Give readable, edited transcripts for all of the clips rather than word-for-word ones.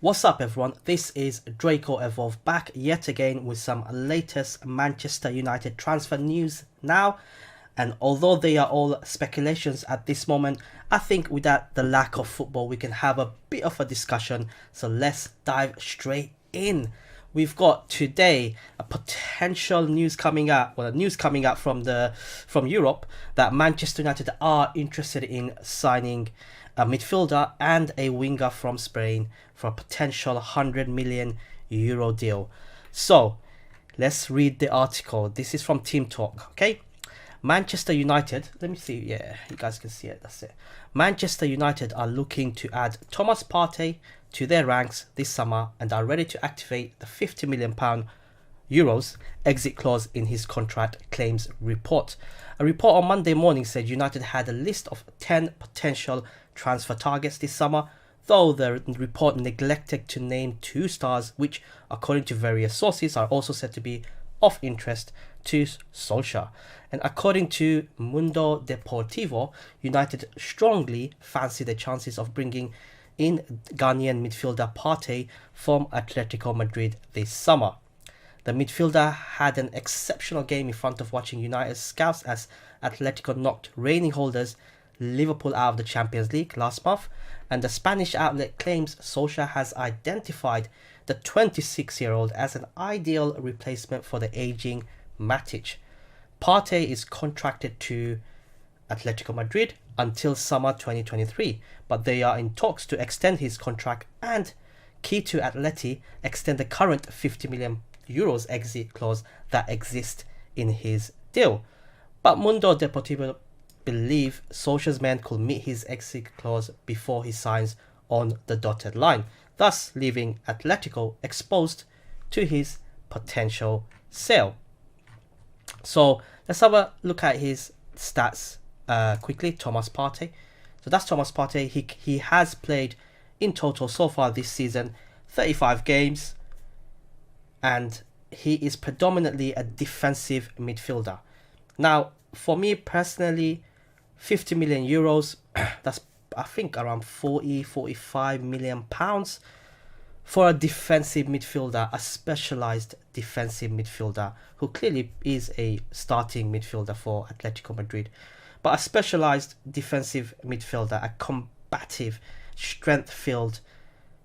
What's up everyone, this is Draco Evolve back yet again with some latest Manchester United transfer news now, and although they are all speculations at this moment, I think without the lack of football we can have a bit of a discussion, so let's dive straight in. We've got today a potential news coming out, from Europe that Manchester United are interested in signing a midfielder and a winger from Spain for a potential €100 million deal. So let's read the article. This is from Team Talk. Okay, Manchester United, let me see, yeah, you guys can see it, that's it. Manchester United are looking to add Thomas Partey to their ranks this summer and are ready to activate the €50 million exit clause in his contract, claims report. A report on Monday morning said United had a list of 10 potential transfer targets this summer, though the report neglected to name 2 stars, which, according to various sources, are also said to be of interest to Solskjaer. And according to Mundo Deportivo, United strongly fancy the chances of bringing in Ghanaian midfielder Partey from Atletico Madrid this summer. The midfielder had an exceptional game in front of watching United scouts as Atletico knocked reigning holders Liverpool out of the Champions League last month, and the Spanish outlet claims Solskjaer has identified the 26-year-old as an ideal replacement for the aging Matic. Partey is contracted to Atletico Madrid until summer 2023, but they are in talks to extend his contract and, key to Atleti, extend the current €50 million exit clause that exists in his deal. But Mundo Deportivo believe Solskjaer's men could meet his exit clause before he signs on the dotted line, thus leaving Atletico exposed to his potential sale. So let's have a look at his stats quickly. Thomas Partey. So that's Thomas Partey. He has played in total so far this season 35 games, and he is predominantly a defensive midfielder. Now, for me personally, €50 million, that's I think around 45 million pounds for a defensive midfielder, a specialized defensive midfielder who clearly is a starting midfielder for Atletico Madrid, but a specialized defensive midfielder, a combative, strength-filled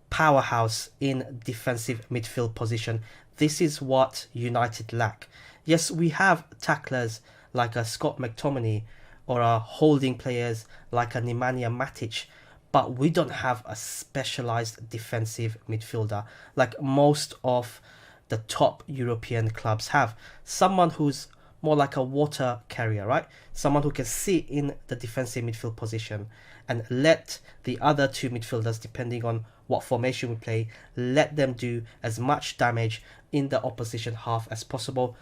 powerhouse in defensive midfield position. This is what United lack. Yes, we have tacklers like a Scott McTominay or a holding players like a Nemanja Matic, but we don't have a specialized defensive midfielder like most of the top European clubs have. Someone who's more like a water carrier, right? Someone who can sit in the defensive midfield position and let the other 2 midfielders, depending on what formation we play, let them do as much damage in the opposition half as possible.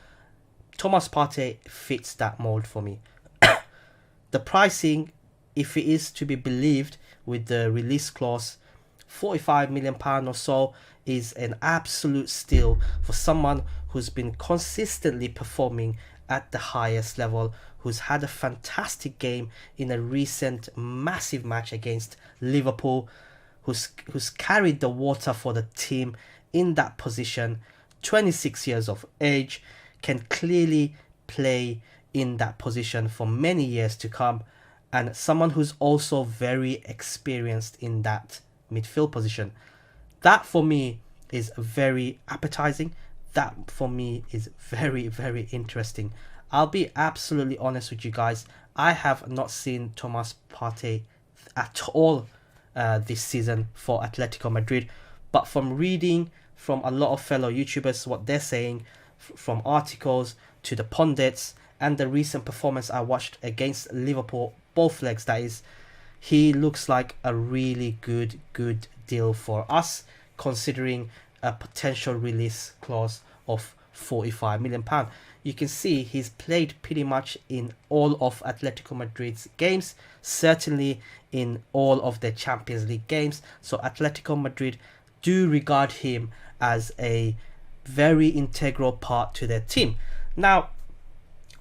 Thomas Partey fits that mold for me. The pricing, if it is to be believed with the release clause, £45 million or so, is an absolute steal for someone who's been consistently performing at the highest level, who's had a fantastic game in a recent massive match against Liverpool, who's carried the water for the team in that position, 26 years of age, can clearly play in that position for many years to come, and someone who's also very experienced in that midfield position. That for me is very appetizing. That for me is very, very interesting. I'll be absolutely honest with you guys, I have not seen Thomas Partey at all this season for Atletico Madrid, but from reading from a lot of fellow YouTubers, what they're saying, from articles to the pundits, and the recent performance I watched against Liverpool, both legs that is, he looks like a really good deal for us, considering a potential release clause of £45 million. You can see he's played pretty much in all of Atletico Madrid's games, certainly in all of their Champions League games, so Atletico Madrid do regard him as a very integral part to their team. Now,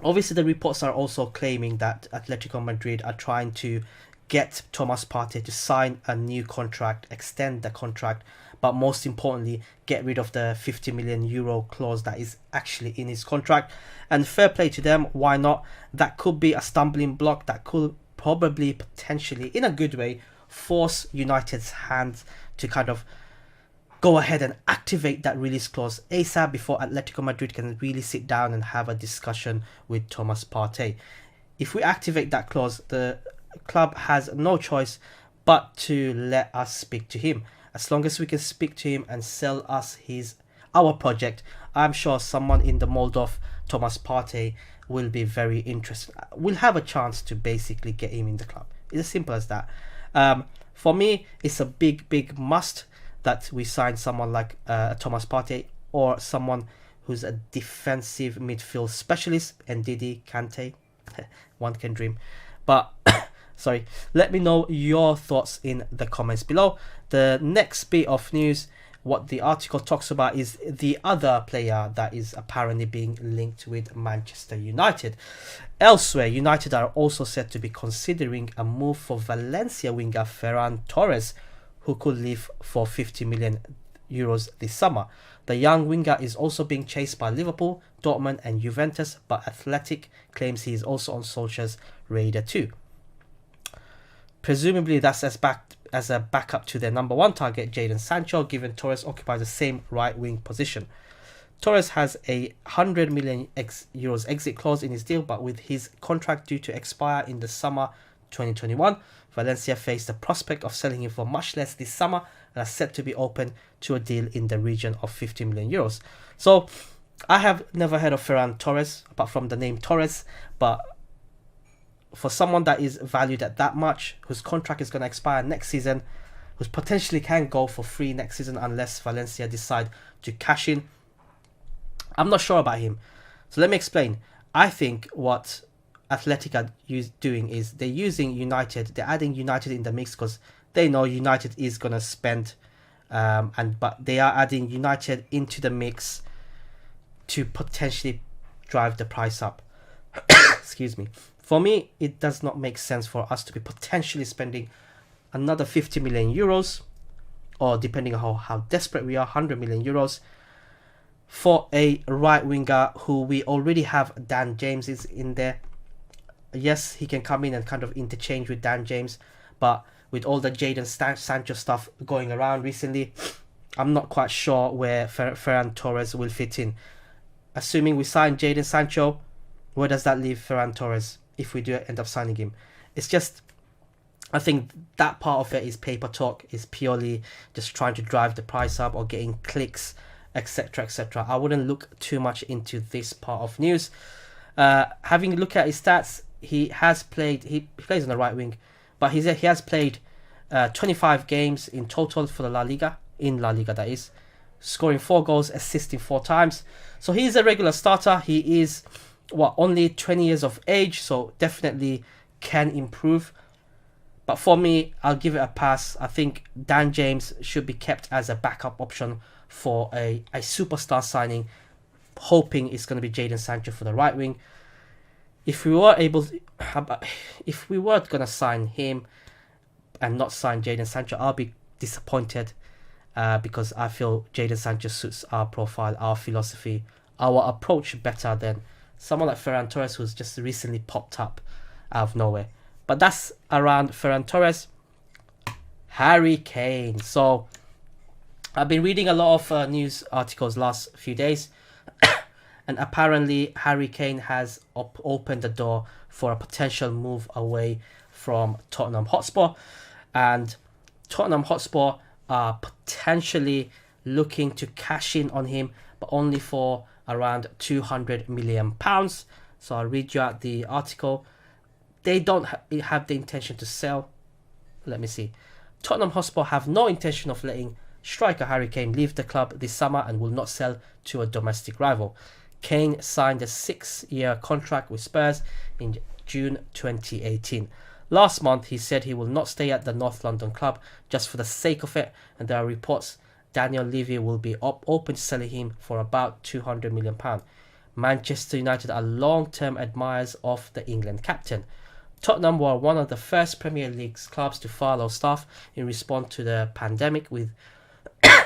obviously the reports are also claiming that Atletico Madrid are trying to get Thomas Partey to sign a new contract, extend the contract, but most importantly, get rid of the 50 million euro clause that is actually in his contract. And fair play to them, why not? That could be a stumbling block that could probably potentially, in a good way, force United's hands to kind of go ahead and activate that release clause ASAP before Atletico Madrid can really sit down and have a discussion with Thomas Partey. If we activate that clause, the club has no choice but to let us speak to him. As long as we can speak to him and sell us our project, I'm sure someone in the mold of Thomas Partey will be very interested. We'll have a chance to basically get him in the club. It's as simple as that. For me, it's a big must that we sign someone like Thomas Partey, or someone who's a defensive midfield specialist, Ndidi, Kante. One can dream. But sorry, let me know your thoughts in the comments below. The next bit of news, what the article talks about, is the other player that is apparently being linked with Manchester United. Elsewhere, United are also said to be considering a move for Valencia winger Ferran Torres, who could leave for 50 million euros this summer. The young winger is also being chased by Liverpool, Dortmund and Juventus, but Athletic claims he is also on Solskjaer's radar too. Presumably that's as a backup to their number one target, Jadon Sancho, given Torres occupies the same right wing position. Torres has a 100 million euros exit clause in his deal, but with his contract due to expire in the summer 2021, Valencia face the prospect of selling him for much less this summer and are set to be open to a deal in the region of 50 million euros. So I have never heard of Ferran Torres apart from the name Torres, but for someone that is valued at that much, whose contract is going to expire next season, who potentially can go for free next season unless Valencia decide to cash in, I'm not sure about him. So let me explain. I think what Athletic are doing is they're using United, they're adding United in the mix because they know United is going to spend, but they are adding United into the mix to potentially drive the price up. Excuse me. For me, it does not make sense for us to be potentially spending another 50 million euros, or depending on how desperate we are, 100 million euros, for a right winger who we already have. Dan James is in there. Yes, he can come in and kind of interchange with Dan James, but with all the Jadon Sancho stuff going around recently, I'm not quite sure where Ferran Torres will fit in. Assuming we sign Jadon Sancho, where does that leave Ferran Torres if we do end up signing him? It's just, I think that part of it is paper talk, is purely just trying to drive the price up or getting clicks, etc, etc. I wouldn't look too much into this part of news. Having a look at his stats, he plays on the right wing, but he has played 25 games in total for the La Liga, in La Liga that is, scoring 4 goals, assisting 4 times. So he's a regular starter. He is only 20 years of age, so definitely can improve. But for me, I'll give it a pass. I think Dan James should be kept as a backup option for a superstar signing, hoping it's going to be Jadon Sancho for the right wing. If we were going to sign him and not sign Jadon Sancho, I'll be disappointed, because I feel Jadon Sancho suits our profile, our philosophy, our approach better than someone like Ferran Torres, who's just recently popped up out of nowhere. But that's around Ferran Torres. Harry Kane. So I've been reading a lot of news articles last few days, and apparently Harry Kane has opened the door for a potential move away from Tottenham Hotspur, and Tottenham Hotspur are potentially looking to cash in on him, but only for around £200 million. So I'll read you out the article. They don't have the intention to sell. Let me see. Tottenham Hotspur have no intention of letting striker Harry Kane leave the club this summer and will not sell to a domestic rival. Kane signed a 6-year contract with Spurs in June 2018. Last month, he said he will not stay at the North London club just for the sake of it, and there are reports Daniel Levy will be open to selling him for about £200 million. Manchester United are long-term admirers of the England captain. Tottenham were one of the first Premier League clubs to furlough staff in response to the pandemic, with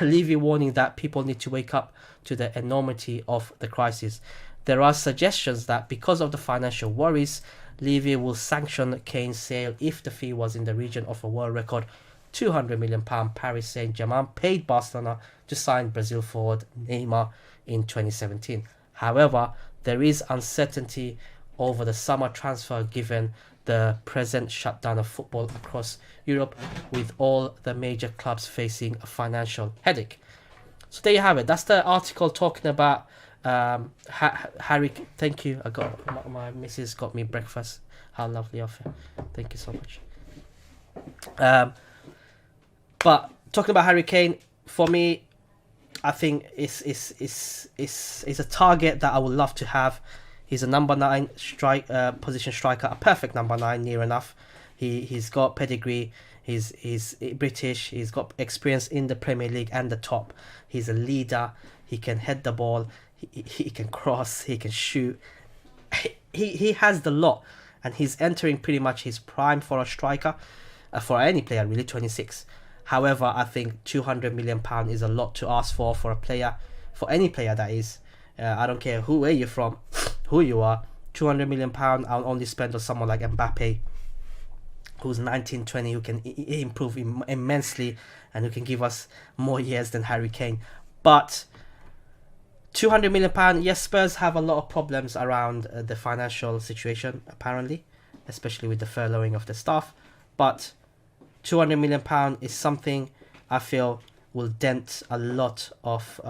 Levy warning that people need to wake up to the enormity of the crisis. There are suggestions that because of the financial worries, Levy will sanction Kane's sale if the fee was in the region of a world record £200 million. Paris Saint-Germain paid Barcelona to sign Brazil forward Neymar in 2017. However, there is uncertainty over the summer transfer given the present shutdown of football across Europe, with all the major clubs facing a financial headache. So there you have it. That's the article talking about Harry. Thank you. I got my missus got me breakfast. How lovely of you. Thank you so much. But talking about Harry Kane, for me, I think it's a target that I would love to have. He's a number 9 position striker, a perfect number 9, near enough. He's got pedigree. He's British. He's got experience in the Premier League and the top. He's a leader. He can head the ball. He can cross. He can shoot. He has the lot, and he's entering pretty much his prime for a striker, for any player really. 26. However, I think £200 million is a lot to ask for a player, for any player that is. I don't care where you're from, who you are. £200 million I'll only spend on someone like Mbappe, who's 19, 20, who can improve immensely and who can give us more years than Harry Kane. But £200 million, yes, Spurs have a lot of problems around the financial situation, apparently, especially with the furloughing of the staff. But £200 million is something I feel will dent a lot of...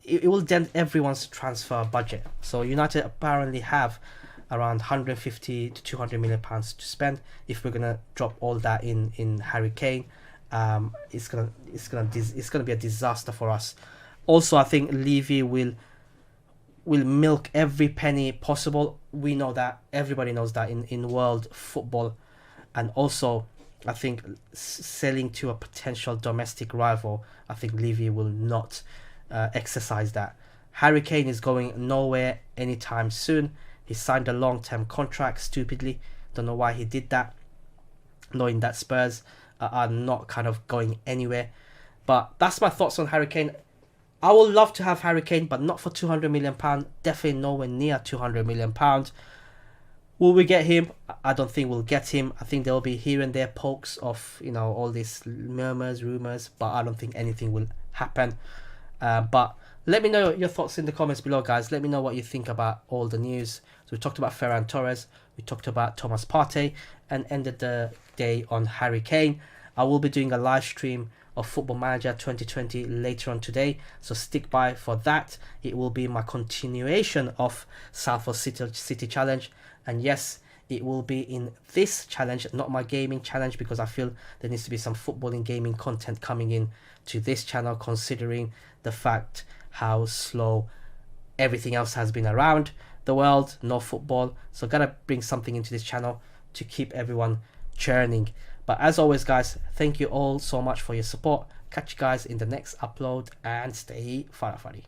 it will dent everyone's transfer budget. So United apparently have around 150 to 200 million pounds to spend. If we're gonna drop all that in Harry Kane, it's gonna be a disaster for us. Also, I think Levy will milk every penny possible. We know that, everybody knows that in world football. And also, I think selling to a potential domestic rival, I think Levy will not exercise that. Harry Kane is going nowhere anytime soon. He signed a long-term contract stupidly. Don't know why he did that, knowing that Spurs are not kind of going anywhere. But that's my thoughts on Harry Kane. I would love to have Harry Kane, but not for £200 million. Definitely nowhere near £200 million. Will we get him? I don't think we'll get him. I think there will be here and there pokes of, all these murmurs, rumours, but I don't think anything will happen. But let me know your thoughts in the comments below, guys. Let me know what you think about all the news. So we talked about Ferran Torres, we talked about Thomas Partey, and ended the day on Harry Kane. I will be doing a live stream of Football Manager 2020 later on today, so stick by for that. It will be my continuation of Southall City Challenge, and yes, it will be in this challenge, not my gaming challenge, because I feel there needs to be some footballing gaming content coming in to this channel, considering the fact how slow everything else has been around the world. No football, so gotta bring something into this channel to keep everyone churning. But as always, guys, thank you all so much for your support. Catch you guys in the next upload, and stay farafari.